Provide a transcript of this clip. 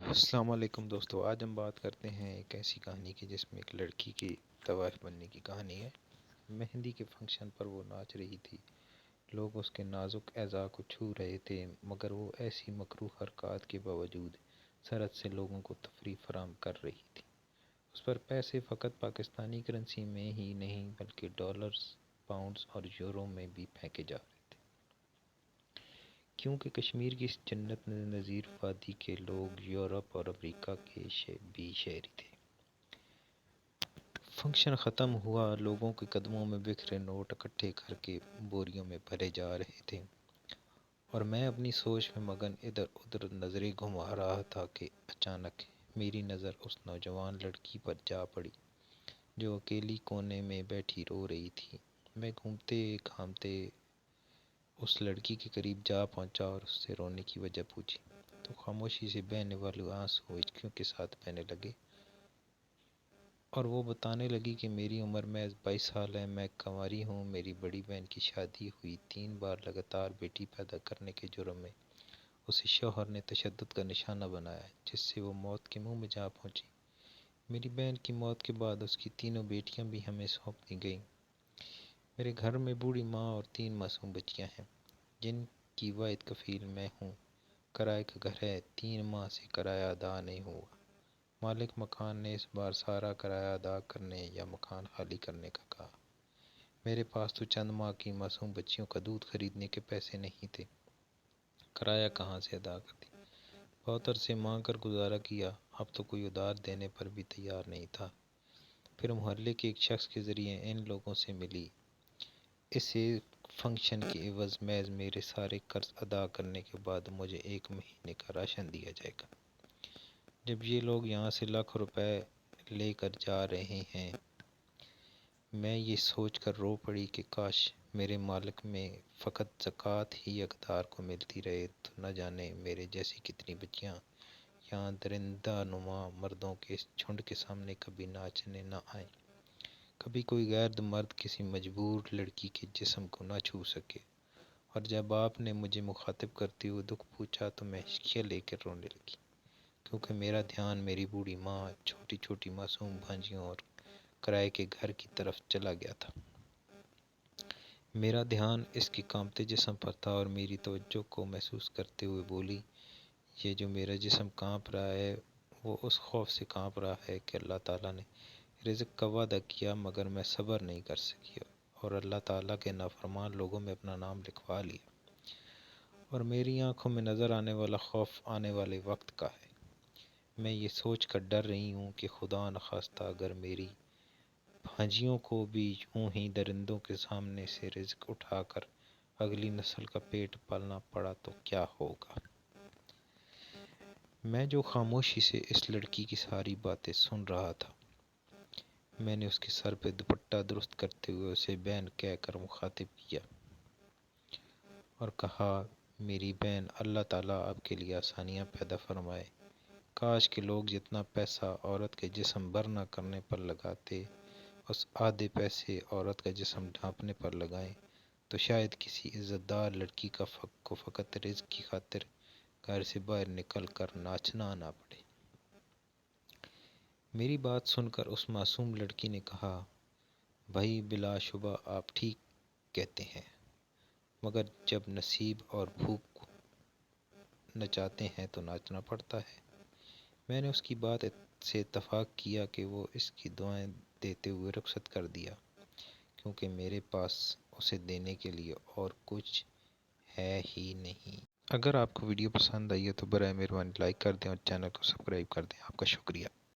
السلام علیکم دوستو، آج ہم بات کرتے ہیں ایک ایسی کہانی کی جس میں ایک لڑکی کی طوائف بننے کی کہانی ہے۔ مہندی کے فنکشن پر وہ ناچ رہی تھی، لوگ اس کے نازک اعضاء کو چھو رہے تھے، مگر وہ ایسی مکروہ حرکات کے باوجود سرحد سے لوگوں کو تفریح فراہم کر رہی تھی۔ اس پر پیسے فقط پاکستانی کرنسی میں ہی نہیں بلکہ ڈالرز، پاؤنڈز اور یورو میں بھی پھینکے جا رہے تھے، کیونکہ کشمیر کی اس جنت نظیر وادی کے لوگ یورپ اور امریکہ کے بھی شہری تھے۔ فنکشن ختم ہوا، لوگوں کے قدموں میں بکھرے نوٹ اکٹھے کر کے بوریوں میں بھرے جا رہے تھے، اور میں اپنی سوچ میں مگن ادھر ادھر نظریں گھما رہا تھا کہ اچانک میری نظر اس نوجوان لڑکی پر جا پڑی جو اکیلی کونے میں بیٹھی رو رہی تھی۔ میں گھومتے گھامتے اس لڑکی کے قریب جا پہنچا اور اس سے رونے کی وجہ پوچھی تو خاموشی سے بہنے والے آنسو ہچکیوں کے ساتھ بہنے لگے، اور وہ بتانے لگی کہ میری عمر محض 22 سال ہے، میں کنواری ہوں، میری بڑی بہن کی شادی ہوئی، 3 بار لگاتار بیٹی پیدا کرنے کے جرم میں اسے شوہر نے تشدد کا نشانہ بنایا، جس سے وہ موت کے منہ میں جا پہنچی۔ میری بہن کی موت کے بعد اس کی تینوں بیٹیاں بھی ہمیں سونپ دی گئیں۔ میرے گھر میں بوڑھی ماں اور 3 معصوم بچیاں ہیں جن کی واحد کفیل میں ہوں۔ کرائے کا گھر ہے، 3 ماہ سے کرایہ ادا نہیں ہوا۔ مالک مکان نے اس بار سارا کرایہ ادا کرنے یا مکان خالی کرنے کا کہا۔ میرے پاس تو چند ماہ کی معصوم بچیوں کا دودھ خریدنے کے پیسے نہیں تھے، کرایہ کہاں سے ادا کرتی۔ بہت عرصے مانگ کر گزارا کیا، اب تو کوئی ادار دینے پر بھی تیار نہیں تھا۔ پھر محلے کے ایک شخص کے ذریعے ان لوگوں سے ملی۔ اس فنکشن کے عوض محض میرے سارے قرض ادا کرنے کے بعد مجھے 1 مہینے کا راشن دیا جائے گا۔ جب یہ لوگ یہاں سے لاکھ روپے لے کر جا رہے ہیں، میں یہ سوچ کر رو پڑی کہ کاش میرے مالک میں فقط زکوٰۃ ہی اقدار کو ملتی رہے تو نہ جانے میرے جیسی کتنی بچیاں یہاں درندہ نما مردوں کے اس جھنڈ کے سامنے کبھی ناچنے نہ آئیں، کبھی کوئی غیر مرد کسی مجبور لڑکی کے جسم کو نہ چھو سکے۔ اور جب آپ نے مجھے مخاطب کرتے ہوئے دکھ پوچھا تو میں ہچکیاں لے کر رونے لگی، کیونکہ میرا دھیان میری بوڑھی ماں، چھوٹی چھوٹی معصوم بھانجیوں اور کرائے کے گھر کی طرف چلا گیا تھا۔ میرا دھیان اس کے کانپتے جسم پر تھا اور میری توجہ کو محسوس کرتے ہوئے بولی، یہ جو میرا جسم کانپ رہا ہے وہ اس خوف سے کانپ رہا ہے کہ اللہ تعالیٰ نے رزق کا وعدہ کیا مگر میں صبر نہیں کر سکی اور اللہ تعالیٰ کے نافرمان لوگوں میں اپنا نام لکھوا لیا، اور میری آنکھوں میں نظر آنے والا خوف آنے والے وقت کا ہے۔ میں یہ سوچ کر ڈر رہی ہوں کہ خدا نخواستہ اگر میری بھانجیوں کو بھی یوں ہی درندوں کے سامنے سے رزق اٹھا کر اگلی نسل کا پیٹ پالنا پڑا تو کیا ہوگا۔ میں جو خاموشی سے اس لڑکی کی ساری باتیں سن رہا تھا، میں نے اس کے سر پہ دوپٹہ درست کرتے ہوئے اسے بہن کہہ کر مخاطب کیا اور کہا، میری بہن، اللہ تعالیٰ آپ کے لیے آسانیاں پیدا فرمائے۔ کاش کہ لوگ جتنا پیسہ عورت کے جسم بھر نہ کرنے پر لگاتے اس آدھے پیسے عورت کا جسم ڈھانپنے پر لگائیں تو شاید کسی عزت دار لڑکی کو فقط رزق کی خاطر گھر سے باہر نکل کر ناچنا نہ پڑے۔ میری بات سن کر اس معصوم لڑکی نے کہا، بھائی بلا شبہ آپ ٹھیک کہتے ہیں، مگر جب نصیب اور بھوک نچاتے ہیں تو ناچنا پڑتا ہے۔ میں نے اس کی بات سے اتفاق کیا کہ وہ اس کی دعائیں دیتے ہوئے رخصت کر دیا، کیونکہ میرے پاس اسے دینے کے لیے اور کچھ ہے ہی نہیں۔ اگر آپ کو ویڈیو پسند آئی ہے تو برائے مہربانی لائک کر دیں اور چینل کو سبسکرائب کر دیں۔ آپ کا شکریہ۔